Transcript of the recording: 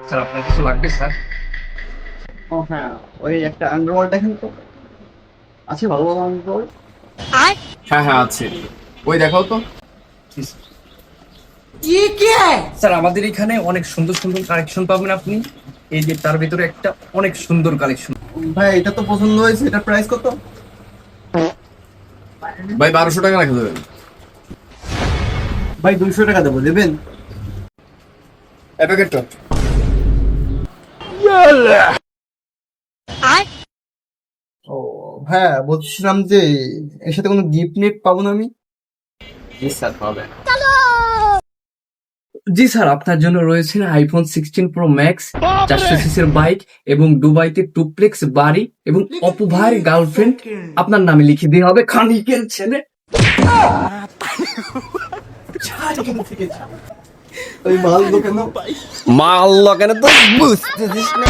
Sir আপনার কিছু লাগবে স্যার? ও হ্যাঁ, ওই একটা আন্ডারওয়ার্ল্ড দেখেন তো, আছে ভালো ভালো আন্ডারওয়ার্ল্ড? হ্যাঁ হ্যাঁ আছে, ওই দেখাও তো। স্যার আমাদের এখানে অনেক সুন্দর সুন্দর কালেকশন পাবেন আপনি। এই যে তার ভিতরে একটা অনেক সুন্দর কালেকশন। ভাই এটা তো পছন্দ হয়েছে, এটা প্রাইস কত? ভাই 1200 টাকা রাখা দেবেন। ভাই 200 টাকা দেবো, দেবেন? এই প্যাকেটটা। ও হ্যাঁ, বলছিলাম যে এর সাথে কোনো গিফট নিট পাবো না আমি? জি স্যার পাবেন। জি স্যার, আপনার জন্য রয়েছে আইফোন 16 প্রো ম্যাক্স, 400 সিসির বাইক এবং দুবাইতে টুপ্লেক্স বাড়ি এবং অপু ভাইয়ের গার্লফ্রেন্ড আপনার নামে লিখে দিয়ে হবে খানিকের ছেলে। ওই মাল দোকানে মাল লাগানো তো বুঝতেছিস না।